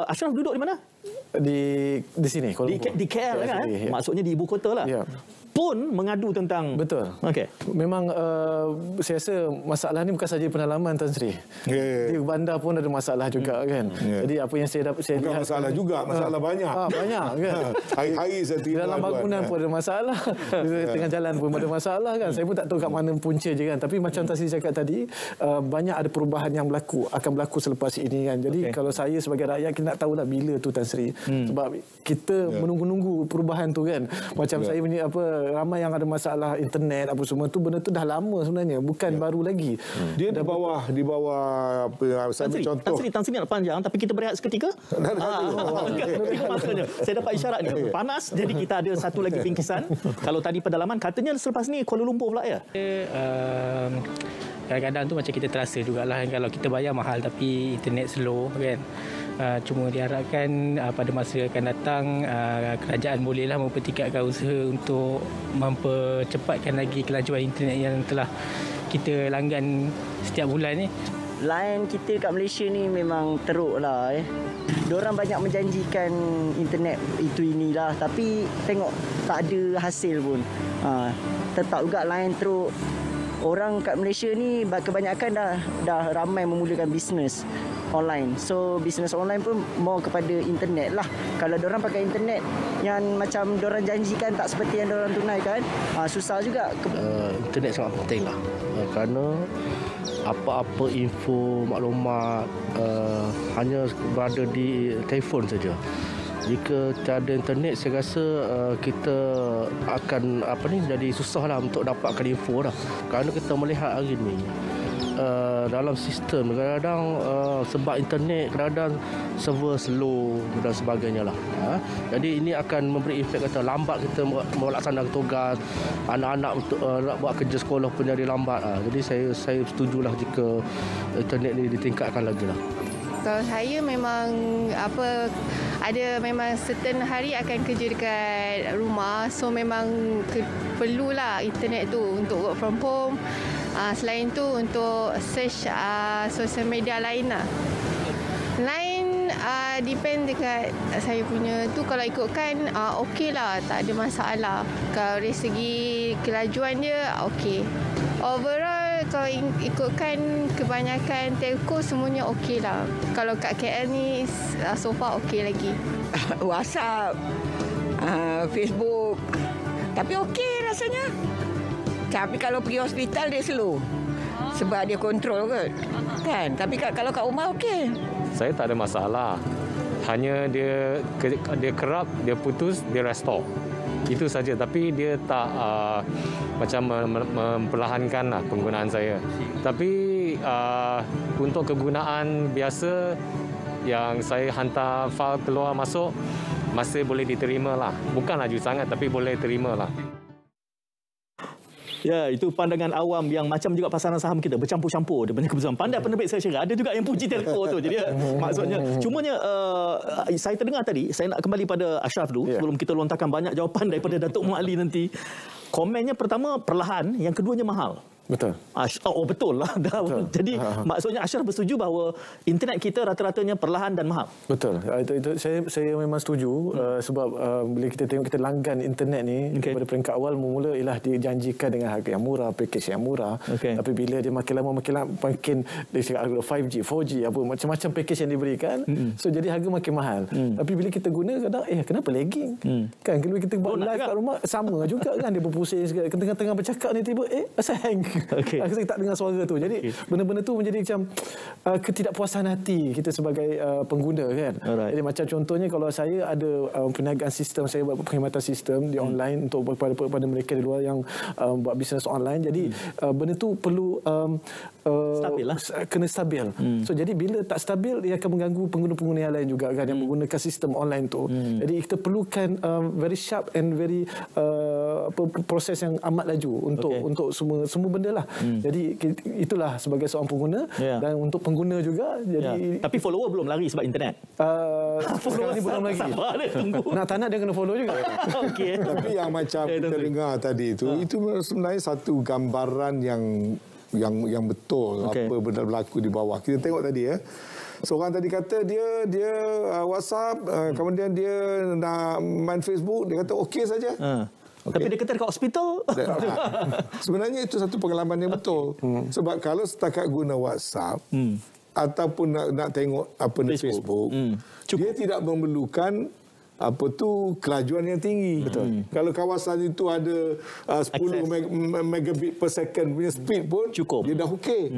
Ashraf duduk di mana? di sini di KL kan? Ya. Maksudnya di ibu kota lah. Ya. Pun mengadu tentang Okey. Memang saya rasa masalah ni bukan saja penalaman Tan Sri. Di bandar pun ada masalah juga kan. Jadi apa yang saya bukan lihat masalah juga, masalah banyak. Banyak kan. Hari-hari saya terima dalam bangunan pun ada masalah. Tengah jalan pun ada masalah kan. Saya pun tak tahu kat mana punca je kan. Tapi macam Tan Sri cakap tadi, banyak ada perubahan yang akan berlaku selepas ini kan. Jadi kalau saya sebagai rakyat, kita nak tahulah bila tu Tan Sri. Sebab kita menunggu-nunggu perubahan tu kan. Macam saya punya ramai yang ada masalah internet apa semua tu, benda tu dah lama sebenarnya, bukan baru lagi. Dia di bawah apa, saya contoh. Tan Sri nak panjang tapi kita berehat seketika. Maksudnya saya dapat isyarat ni panas, jadi kita ada satu lagi bingkisan. Kalau tadi pedalaman katanya selepas ni Kuala Lumpur pula ya. Kadang-kadang tu macam kita terasa jugalah kalau kita bayar mahal tapi internet slow kan. Cuma diharapkan pada masa akan datang kerajaan bolehlah mempertingkatkan usaha untuk mempercepatkan lagi kelajuan internet yang telah kita langgan setiap bulan ni. Line kita kat Malaysia ni memang teruk lah. Diorang banyak menjanjikan internet itu inilah, tapi tengok tak ada hasil pun. Tetap juga line teruk. Orang kat Malaysia ni kebanyakan dah ramai memulakan bisnes online. So bisnes online pun mau kepada internet lah. Kalau diorang pakai internet yang macam diorang janjikan tak seperti yang diorang tunaikan, susah juga. Internet sangat penting lah. Kerana apa-apa info, maklumat hanya berada di telefon saja. Jika tiada internet, saya rasa kita akan jadi susahlah untuk dapatkan info dah. Kerana kita melihat hari ni dalam sistem kadang-kadang sebab internet kadang-kadang server slow dan sebagainya lah. Jadi ini akan memberi efek kata lambat kita melaksanakan tugas, anak-anak nak buat kerja sekolah pun jadi lambat. Jadi saya setujulah jika internet ni ditingkatkan lagi lah. Kalau saya memang ada memang certain hari akan kerja dekat rumah, so memang perlulah internet tu untuk work from home. Selain tu untuk search sosial media lain lah. Lain depend dekat saya punya tu, kalau ikutkan okey lah, tak ada masalah. Kalau dari segi kelajuan dia okey. Overall kalau ikutkan kebanyakan telco semuanya okey lah. Kalau kat KL ni so far okey lagi. WhatsApp, Facebook, tapi okey rasanya. Tapi kalau pergi hospital dia slow. Sebab dia kontrol kan. Tapi kalau kat rumah okey. Saya tak ada masalah. Hanya dia kerap, dia putus, dia restore. Itu saja, tapi dia tak macam memperlahankan penggunaan saya. Tapi untuk kegunaan biasa yang saya hantar fail keluar masuk masih boleh diterima lah. Bukan laju sangat tapi boleh terima lah. Ya, itu pandangan awam yang macam juga pasaran saham kita bercampur-campur daripada keputusan. Pandai penerbit saya Syirah. Ada juga yang puji telco tu. Jadi maksudnya cumanya saya terdengar tadi, saya nak kembali pada Ashraf dulu sebelum kita lontarkan banyak jawapan daripada Datuk Muhammad Ali nanti. Komennya pertama perlahan, yang keduanya mahal. Betul. Betul lah. Betul. Jadi maksudnya Ashraf bersetuju bahawa internet kita rata-ratanya perlahan dan mahal. Betul. Itu saya memang setuju sebab bila kita tengok kita langgan internet ni pada peringkat awal mula ialah dijanjikan dengan harga yang murah, package yang murah. Tapi bila dia makin lama makin dia cakap 5G, 4G apa macam-macam package yang diberikan. So jadi harga makin mahal. Tapi bila kita guna kadang kenapa lagging? Kan kalau kita buat live kat rumah sama juga kan, dia berpusing sekali tengah-tengah bercakap ni tiba asal hang. Saya tak dengar suara tu. Jadi benda-benda tu menjadi macam ketidakpuasan hati kita sebagai pengguna kan. Jadi macam contohnya kalau saya ada perniagaan sistem, saya buat perkhidmatan sistem di online untuk kepada mereka di luar yang buat bisnes online. Jadi benda tu perlu stabil lah. Kena stabil. So jadi bila tak stabil dia akan mengganggu pengguna-pengguna yang lain juga kan yang menggunakan sistem online tu. Jadi kita perlukan very sharp and very proses yang amat laju untuk semua benda lah. Jadi itulah sebagai seorang pengguna dan untuk pengguna juga. Jadi tapi follower belum lari sebab internet. Follower ni belum lagi. Nak tak nak dia kena follow juga. Tapi yang macam kita dengar tadi itu sebenarnya satu gambaran yang yang betul, apa benda berlaku di bawah. Kita tengok tadi seorang tadi kata dia WhatsApp, kemudian dia nak main Facebook, dia kata okey saja. Tapi dia kata dekat hospital. Sebenarnya itu satu pengalaman yang betul. Sebab kalau setakat guna WhatsApp ataupun nak tengok apa di Facebook, dia tidak memerlukan kelajuan yang tinggi. Betul. Kalau kawasan itu ada 10 megabit per second punya speed pun cukup. Dia dah okey.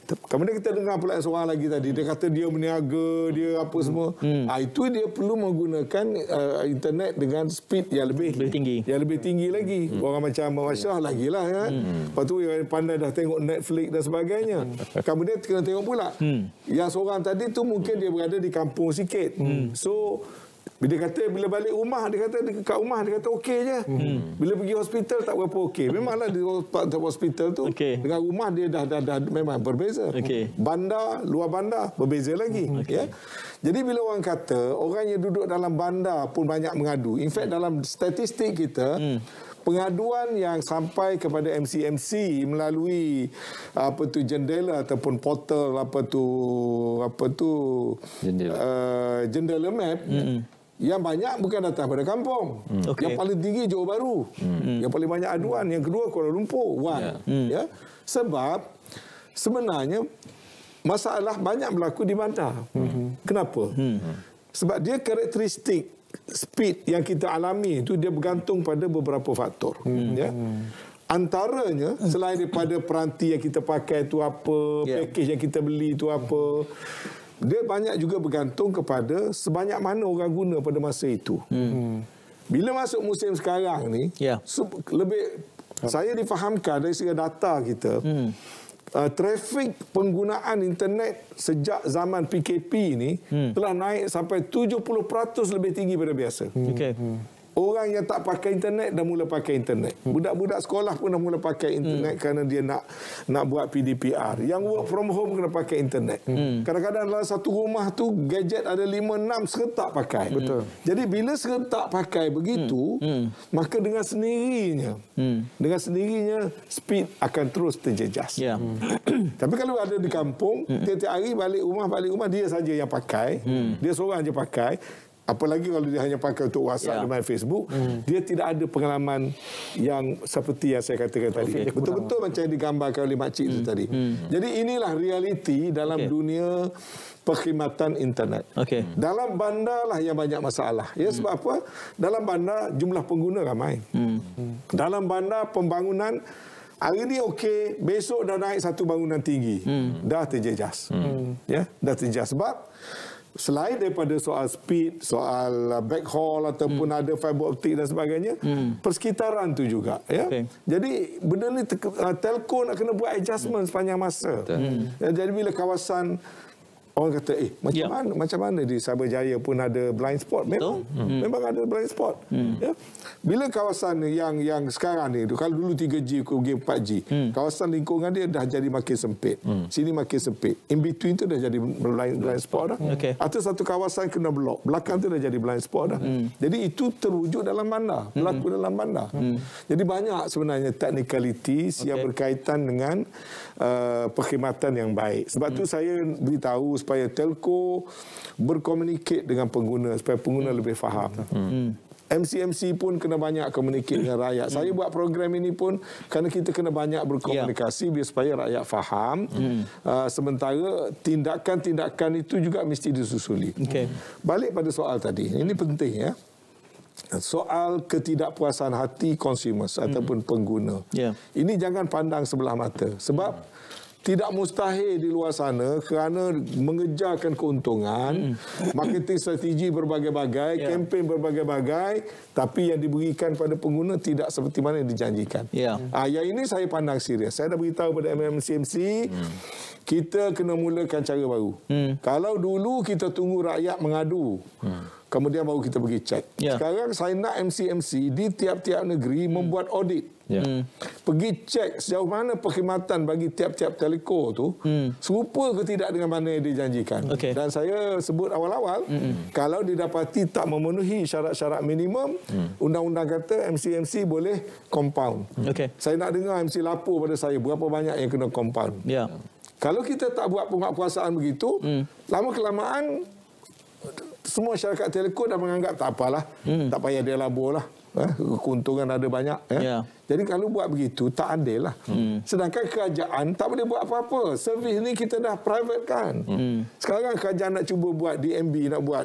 Kemudian kita dengar pula seorang lagi tadi, dia kata dia berniaga, dia apa semua. Itu dia perlu menggunakan internet dengan speed yang lebih tinggi. Yang lebih tinggi lagi. Orang macam Masya lagi lah kan. Lepas tu yang pandai dah tengok Netflix dan sebagainya. Kemudian kena tengok pula. Yang seorang tadi tu mungkin dia berada di kampung sikit. So bila balik rumah, dia kata dekat rumah dia kata okey je. Bila pergi hospital tak berapa okey. Memanglah di hospital tu dengan rumah dia dah memang berbeza. Bandar, luar bandar berbeza lagi. Ya. Jadi bila orang kata orang yang duduk dalam bandar pun banyak mengadu. In fact dalam statistik kita pengaduan yang sampai kepada MCMC melalui jendela ataupun portal jendela map yang banyak bukan datang pada kampung. Yang paling tinggi Johor Bahru. Yang paling banyak aduan. Yang kedua Kuala Lumpur. Ya. Sebab sebenarnya masalah banyak berlaku di bandar. Kenapa? Sebab dia karakteristik speed yang kita alami itu dia bergantung pada beberapa faktor. Ya. Antaranya selain daripada peranti yang kita pakai itu apa, package yang kita beli itu apa, dia banyak juga bergantung kepada sebanyak mana orang guna pada masa itu. Bila masuk musim sekarang ni, lebih saya difahamkan dari segi data kita, trafik penggunaan internet sejak zaman PKP ni telah naik sampai 70% lebih tinggi daripada biasa. Orang yang tak pakai internet dah mula pakai internet. Budak-budak sekolah pun dah mula pakai internet kerana dia nak buat PDPR. Yang work from home kena pakai internet. Kadang-kadang dalam satu rumah tu gadget ada 5-6 serentak pakai. Betul. Jadi bila serentak pakai begitu, maka dengan sendirinya speed akan terus terjejas. Tapi kalau ada di kampung, tiap-tiap hari balik rumah dia saja yang pakai. Dia seorang je pakai. Apalagi kalau dia hanya pakai untuk WhatsApp dan main Facebook, dia tidak ada pengalaman yang seperti yang saya katakan tadi. Betul-betul macam yang digambarkan oleh makcik itu tadi. Jadi inilah realiti dalam dunia perkhidmatan internet. Dalam bandar lah yang banyak masalah. Ya, sebab apa? Dalam bandar jumlah pengguna ramai. Dalam bandar pembangunan hari ni okey, besok dah naik satu bangunan tinggi. Dah terjejas. Ya, dah terjejas sebab selain daripada soal speed, soal backhaul ataupun ada fiber optik dan sebagainya, persekitaran tu juga. Ya? Jadi benda ni telco nak kena buat adjustment sepanjang masa. Jadi bila kawasan orang kata macam mana di Cyberjaya pun ada blind spot, memang ada blind spot. Ya? Bila kawasan yang sekarang ni, kalau dulu 3G ke 4G, kawasan lingkungan dia dah jadi makin sempit. Sini makin sempit. In between tu dah jadi blind spot dah. Atau satu kawasan kena blok, belakang tu dah jadi blind spot dah. Jadi itu terwujud dalam bandar, berlaku dalam bandar. Jadi banyak sebenarnya technicalities yang berkaitan dengan perkhidmatan yang baik. Sebab tu saya beritahu supaya telco berkomunikasi dengan pengguna, supaya pengguna lebih faham. MCMC pun kena banyak komunikasi dengan rakyat. Saya buat program ini pun kerana kita kena banyak berkomunikasi supaya rakyat faham. Sementara tindakan-tindakan itu juga mesti disusuli. Balik pada soal tadi. Ini penting ya. Soal ketidakpuasan hati consumers ataupun pengguna. Ini jangan pandang sebelah mata. Sebab tidak mustahil di luar sana kerana mengejarkan keuntungan, marketing strategi berbagai-bagai, kempen berbagai-bagai, tapi yang diberikan pada pengguna tidak seperti mana yang dijanjikan. Yang ini saya pandang serius. Saya dah beritahu pada MCMC, kita kena mulakan cara baru. Kalau dulu kita tunggu rakyat mengadu, kemudian baru kita pergi cek. Sekarang saya nak MCMC di tiap-tiap negeri membuat audit. Pergi cek sejauh mana perkhidmatan bagi tiap-tiap telco tu serupa ke tidak dengan mana yang dijanjikan. Dan saya sebut awal-awal, kalau didapati tak memenuhi syarat-syarat minimum, undang-undang kata MCMC boleh compound. Saya nak dengar MC lapor pada saya berapa banyak yang kena compound. Kalau kita tak buat penguatkuasaan begitu, lama-kelamaan semua syarikat telco dah menganggap tak apalah, tak payah dia labur lah. Keuntungan ada banyak. Jadi kalau buat begitu, tak adil lah. Sedangkan kerajaan tak boleh buat apa-apa. Servis ni kita dah private kan. Sekarang kerajaan nak cuba buat DMB, nak buat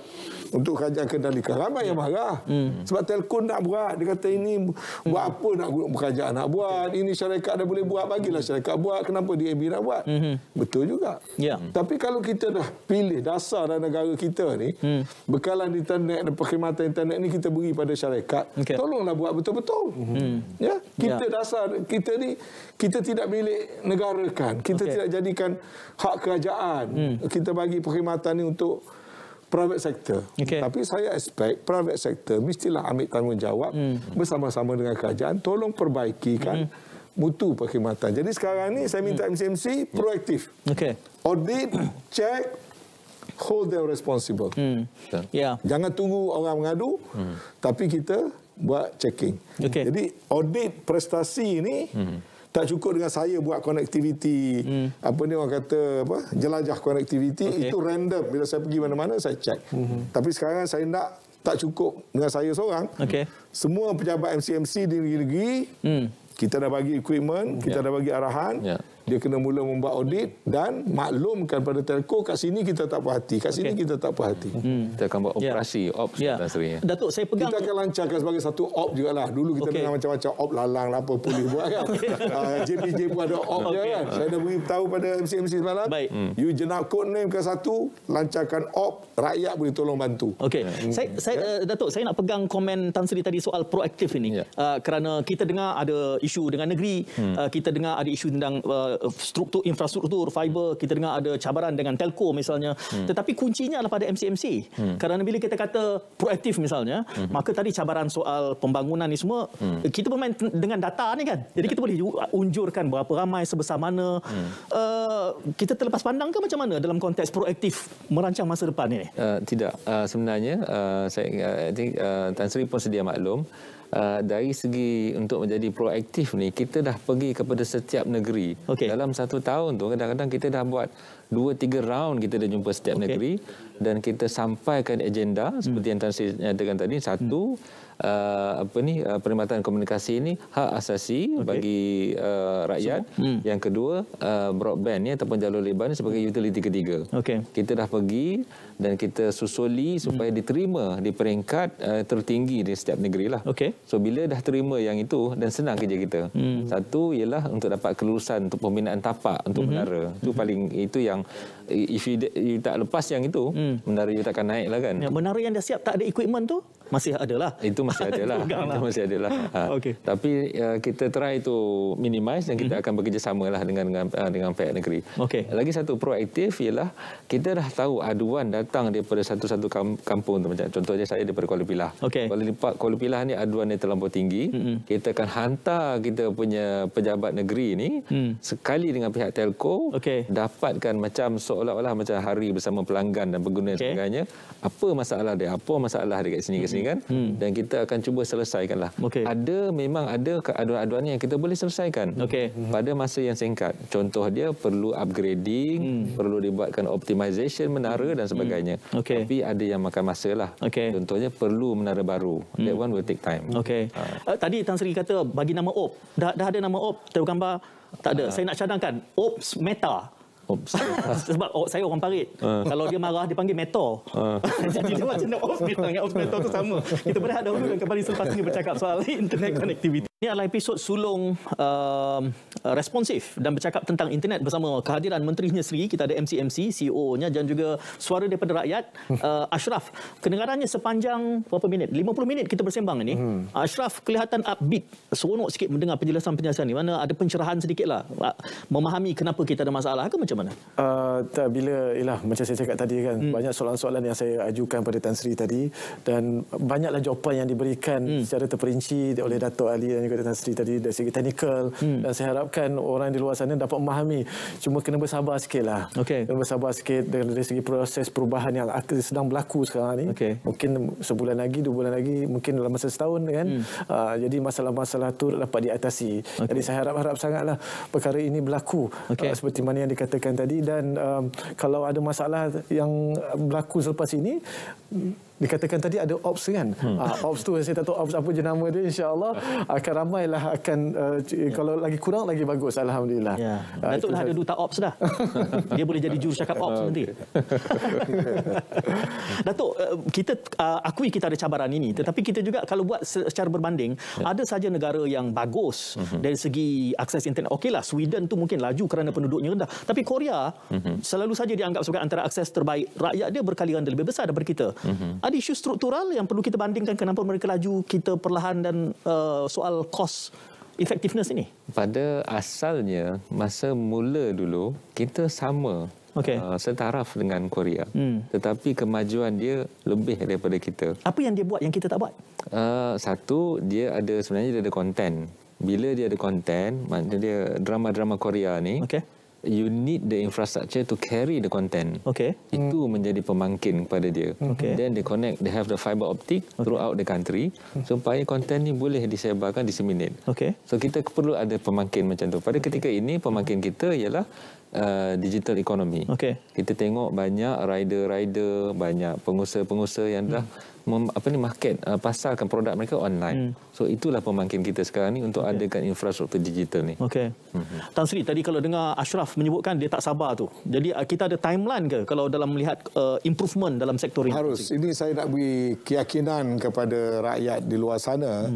untuk kerajaan kendalikan. Ramai yang marah. Sebab telco nak buat. Dia kata ini buat apa nak kerajaan nak buat. Ini syarikat dah boleh buat, bagilah syarikat buat. Kenapa DMB nak buat? Betul juga. Tapi kalau kita dah pilih dasar dalam negara kita ni, bekalan internet dan perkhidmatan internet ni kita beri pada syarikat, tolonglah buat betul-betul. Kita dasar, kita ni kita tidak milik negara kan. Kita tidak jadikan hak kerajaan. Kita bagi perkhidmatan ni untuk private sector. Tapi saya expect private sector mestilah ambil tanggungjawab bersama-sama dengan kerajaan, tolong perbaikikan mutu perkhidmatan. Jadi sekarang ni saya minta MCMC proaktif. Audit, check, hold them responsible. Jangan tunggu orang mengadu, tapi kita buat checking. Jadi audit prestasi ni tak cukup dengan saya buat connectivity, apa ni orang kata apa, jelajah connectivity, itu random. Bila saya pergi mana-mana saya check. Tapi sekarang saya nak tak cukup dengan saya seorang. Semua pejabat MCMC di negeri, kita dah bagi equipment, kita dah bagi arahan. Dia kena mula membuat audit dan maklumkan pada telco, kat sini kita tak puas hati, kat sini kita tak puas hati. Kita akan buat operasi ops Datuk, saya pegang kita akan lancarkan sebagai satu op jugalah. Dulu kita dengar macam-macam op lalang lah, apa polis buat kan. JPJ pun ada op dia kan. Saya dah beritahu pada MCMC semalam, you jenak code name ke satu, lancarkan op, rakyat boleh tolong bantu. Saya Datuk, saya nak pegang komen Tan Sri tadi soal proaktif ini. Kerana kita dengar ada isu dengan negeri, kita dengar ada isu tentang struktur infrastruktur fiber, kita dengar ada cabaran dengan telco misalnya, tetapi kuncinya adalah pada MCMC. Kerana bila kita kata proaktif misalnya, maka tadi cabaran soal pembangunan ni semua, kita bermain dengan data ni kan, jadi kita boleh unjurkan berapa ramai, sebesar mana. Kita terlepas pandang ke macam mana dalam konteks proaktif merancang masa depan ni? Tidak, sebenarnya saya think Tan Sri pun sedia maklum, dari segi untuk menjadi proaktif ni, kita dah pergi kepada setiap negeri. Dalam satu tahun tu kadang-kadang kita dah buat 2-3 round, kita dah jumpa setiap negeri dan kita sampaikan agenda seperti yang Tan Sri nyatakan tadi. Satu, perkhidmatan komunikasi ini hak asasi bagi rakyat. Yang kedua, broadband ni ataupun jalur lebar ni sebagai utility ketiga. Kita dah pergi dan kita susuli supaya diterima di peringkat tertinggi di setiap negeri lah. So bila dah terima yang itu, dan senang kerja kita. Satu ialah untuk dapat kelulusan untuk pembinaan tapak untuk menara. Itu paling, itu yang if you tak lepas yang itu, menara you takkan naik lah kan. Menara yang dah siap tak ada equipment tu masih ada lah. Itu masih ada lah. Itu masih ada lah. Tapi kita try to minimize dan kita akan bekerjasama lah dengan pihak negeri. Lagi satu proaktif ialah kita dah tahu aduan datang daripada satu-satu kampung tu. Macam contohnya saya daripada Kuala Pilah. Kuala Pilah ni aduan yang terlampau tinggi. Kita akan hantar kita punya pejabat negeri ni sekali dengan pihak telco, dapatkan macam seolah-olah macam hari bersama pelanggan dan pengguna dan sebagainya. Apa masalah dia? Apa masalah dia kat sini ke sini kan? Dan kita akan cuba selesaikanlah. Memang ada aduan-aduan yang kita boleh selesaikan pada masa yang singkat. Contoh dia perlu upgrading, perlu dibuatkan optimization menara dan sebagainya. Tapi ada yang makan masa lah. Contohnya perlu menara baru. That one will take time. Tadi Tan Sri kata bagi nama OP. Dah ada nama OP, tergambar tak ada. Saya nak cadangkan OPS Meta. Sebab saya orang Parit. Kalau dia marah dia panggil Meto. Jadi dia macam Ops Meto dengan Ops Meto tu sama. Kita berehat dahulu dan kembali selepas ini bercakap soal internet connectivity. Ini adalah episod sulung responsif dan bercakap tentang internet bersama kehadiran Menterinya Sri. Kita ada MCMC, CEO-nya dan juga suara daripada rakyat, Ashraf. Kedengarannya sepanjang berapa minit? 50 minit kita bersembang ini. Ashraf kelihatan upbeat, seronok sikit mendengar penjelasan-penjelasan ni. Mana ada pencerahan sedikitlah, memahami kenapa kita ada masalah ke macam mana? Macam saya cakap tadi kan, banyak soalan-soalan yang saya ajukan pada Tan Sri tadi dan banyaklah jawapan yang diberikan secara terperinci oleh Dato' Ali dan juga kata Tan Sri tadi dari segi teknikal, dan saya harapkan orang di luar sana dapat memahami. Cuma kena bersabar sikit lah. Kena bersabar sikit dari segi proses perubahan yang sedang berlaku sekarang ni. Mungkin sebulan lagi, 2 bulan lagi, mungkin dalam masa setahun kan. Jadi masalah-masalah tu dapat diatasi. Jadi saya harap sangatlah perkara ini berlaku seperti mana yang dikatakan tadi. Dan kalau ada masalah yang berlaku selepas ini, dikatakan tadi ada ops kan. Ops tu saya tak tahu ops apa je nama dia, insya-Allah akan ramailah, akan kalau lagi kurang lagi bagus, alhamdulillah. Datuk dah ada duta ops dah. Dia boleh jadi jurucakap ops nanti. Datuk, kita akui kita ada cabaran ini, tetapi kita juga kalau buat secara berbanding, ada saja negara yang bagus dari segi akses internet. Okeylah, Sweden tu mungkin laju kerana penduduknya rendah, tapi Korea selalu saja dianggap sebagai antara akses terbaik. Rakyat dia berkali ganda lebih besar daripada kita. Ada isu struktural yang perlu kita bandingkan, kenapa mereka laju, kita perlahan, dan soal cost effectiveness ini? Pada asalnya, masa mula dulu, kita sama setaraf dengan Korea. Tetapi kemajuan dia lebih daripada kita. Apa yang dia buat yang kita tak buat? Satu, sebenarnya dia ada konten. Bila dia ada konten, maknanya dia drama-drama Korea ni, you need the infrastructure to carry the content. Itu menjadi pemangkin kepada dia. Then they have the fiber optic throughout the country supaya konten ni boleh disebarkan, disseminate. So kita perlu ada pemangkin macam tu. Pada ketika ini pemangkin kita ialah digital economy. Kita tengok banyak rider-rider, banyak pengusaha-pengusaha yang dah market, pasarkan produk mereka online. So itulah pemangkin kita sekarang ni untuk adakan infrastruktur digital ni. Tan Sri, tadi kalau dengar Ashraf menyebutkan dia tak sabar tu. Jadi kita ada timeline ke kalau dalam melihat improvement dalam sektor ini? Harus. Ini saya nak beri keyakinan kepada rakyat di luar sana.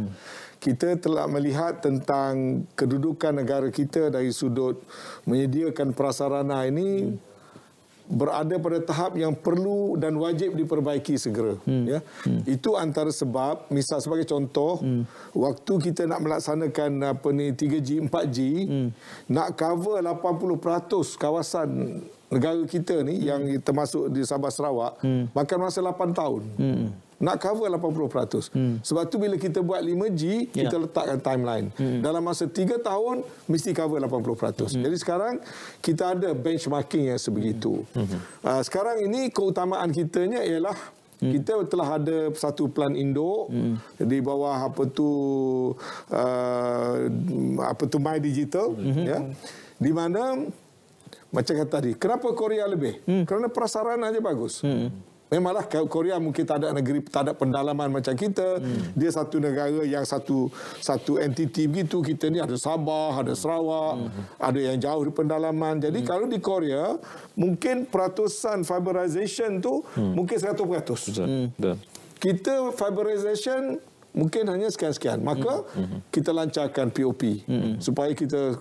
Kita telah melihat tentang kedudukan negara kita dari sudut menyediakan prasarana ini berada pada tahap yang perlu dan wajib diperbaiki segera. Itu antara sebab, misal sebagai contoh, waktu kita nak melaksanakan 3G, 4G, nak cover 80% kawasan negara kita ni yang termasuk di Sabah Sarawak, makan masa 8 tahun. Nak cover 80%. Sebab tu bila kita buat 5G, kita letakkan timeline. Dalam masa 3 tahun, mesti cover 80%. Jadi sekarang, kita ada benchmarking yang sebegitu. Sekarang ini, keutamaan kitanya ialah kita telah ada satu plan induk di bawah My Digital, di mana macam kata tadi, kenapa Korea lebih? Kerana prasarana aja bagus. Memanglah Korea mungkin tak ada pendalaman macam kita. Dia satu negara yang satu entiti begitu. Kita ni ada Sabah, ada Sarawak, ada yang jauh di pendalaman. Jadi kalau di Korea mungkin peratusan fiberization tu mungkin 100%. Kita fiberization mungkin hanya sekian-sekian. Maka kita lancarkan POP supaya kita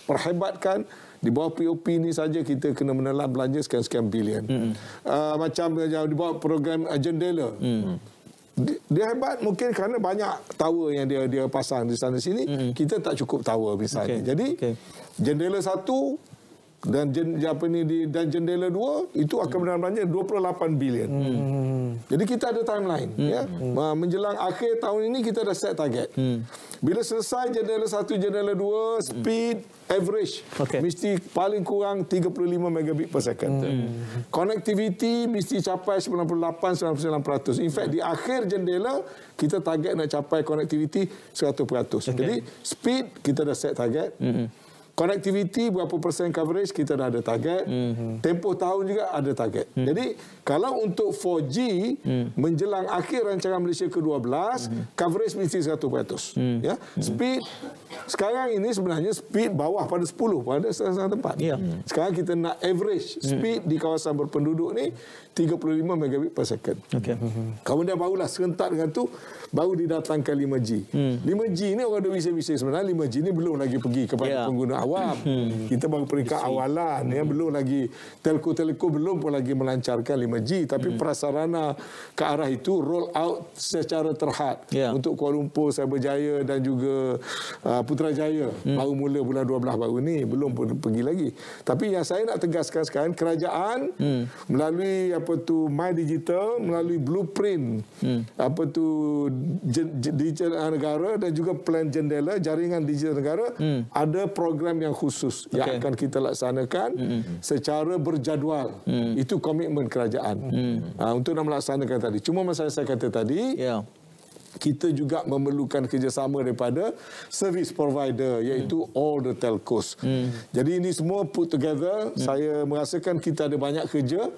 perhebatkan. Di bawah POP ni saja kita kena menelan belanja sekian-sekian bilion. Macam di bawah program Jendela. Dia hebat mungkin kerana banyak tower yang dia pasang di sana sini. Kita tak cukup tower misalnya. Jadi Jendela 1 dan Jendela 2 itu akan menelan belanja 28 bilion. Jadi kita ada timeline. Menjelang akhir tahun ini kita dah set target. Bila selesai Jendela 1, Jendela 2, speed average mesti paling kurang 35 megabit per second. Connectivity mesti capai 98-99%. In fact, di akhir jendela, kita target nak capai connectivity 100%. Jadi, speed kita dah set target. Connectivity berapa persen coverage kita dah ada target. Tempoh tahun juga ada target. Jadi kalau untuk 4G menjelang akhir rancangan Malaysia ke-12, coverage mesti 100%. Speed sekarang ini sebenarnya speed bawah pada 10 pada setengah tempat. Sekarang kita nak average speed di kawasan berpenduduk ni 35 megabit per second. Kemudian barulah serentak dengan tu baru didatangkan 5G. 5G ni orang dah bising-bising sebenarnya 5G ni belum lagi pergi kepada pengguna awam. Kita baru peringkat awalan, ya, belum lagi telco belum pun lagi melancarkan 5G, tapi prasarana ke arah itu roll out secara terhad untuk Kuala Lumpur, Cyberjaya dan juga Putrajaya. Baru mula bulan 12 baru ni, belum pun pergi lagi. Tapi yang saya nak tegaskan sekarang, kerajaan melalui My Digital, melalui blueprint digital negara dan juga plan jendela jaringan digital negara, ada program yang khusus yang akan kita laksanakan secara berjadual. Itu komitmen kerajaan untuk nak melaksanakan tadi. Cuma masa saya kata tadi, kita juga memerlukan kerjasama daripada service provider, iaitu all the telcos. Jadi ini semua put together, saya merasakan kita ada banyak kerja.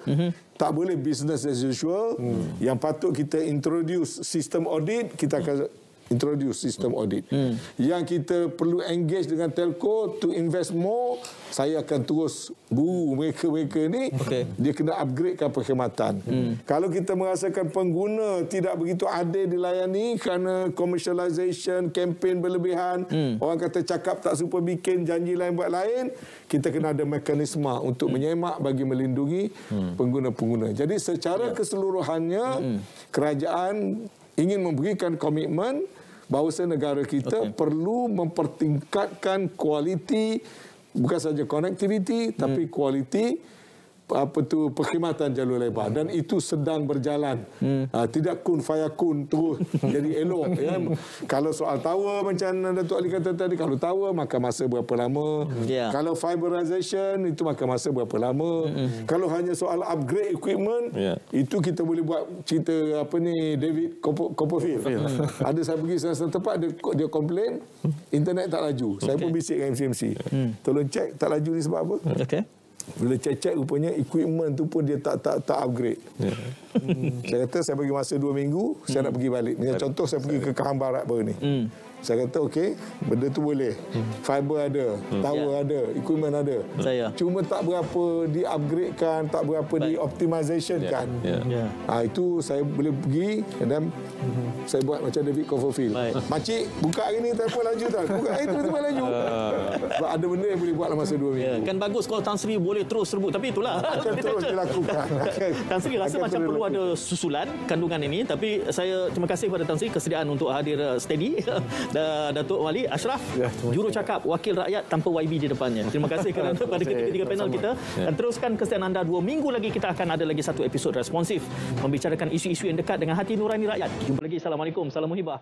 Tak boleh business as usual. Yang patut kita introduce sistem audit, kita akan introduce sistem audit. Yang kita perlu engage dengan telco to invest more, saya akan terus mereka ni dia kena upgradekan perkhidmatan. Kalau kita merasakan pengguna tidak begitu adil dilayani kerana commercialization, campaign berlebihan, orang kata cakap tak serupa bikin, janji lain buat lain, kita kena ada mekanisme untuk menyemak bagi melindungi pengguna-pengguna. Jadi secara keseluruhannya kerajaan ingin memberikan komitmen bahawa negara kita perlu mempertingkatkan kualiti, bukan saja connectivity, tapi kualiti perkhidmatan jalur lebar, dan itu sedang berjalan. Tidak kun fayakun terus jadi elok, ya. Kalau soal tower macam Datuk Ali kata tadi, kalau tower maka masa berapa lama, kalau fiberization itu maka masa berapa lama, kalau hanya soal upgrade equipment, itu kita boleh buat cerita David Copperfield. Ada saya pergi sana tempat, dia komplain internet tak laju. Saya pun bisik dengan MCMC, tolong cek tak laju ni sebab apa. Bila cek rupanya equipment tu pun dia tak upgrade. Saya kata saya bagi masa 2 minggu, saya nak pergi balik. Contoh saya pergi ke Kahang Barat baru ni. Saya kata okey, benda tu boleh. Fiber ada, tower ada, equipment ada. Cuma tak berapa di-upgradekan, tak berapa di-optimizationkan. Itu saya boleh pergi dan saya buat macam David Copperfield. Makcik, buka hari ni telefon laju tak? Buka hari tiba-tiba laju. Sebab ada benda yang boleh buat dalam masa 2 minggu. Kan bagus kalau Tan Sri boleh terus sebut, tapi itulah. Akan terus dilakukan. Tan Sri rasa macam perlu ada susulan kandungan ini, tapi saya terima kasih kepada Tan Sri kesediaan untuk hadir steady. Datuk Wali Ashraf, juru cakap wakil rakyat tanpa YB di depannya. Terima kasih kerana pada ketiga panel kita. Dan teruskan kesetiaan anda. 2 minggu lagi kita akan ada lagi satu episod responsif membicarakan isu-isu yang dekat dengan hati nurani rakyat. Jumpa lagi. Assalamualaikum. Salam muhibah.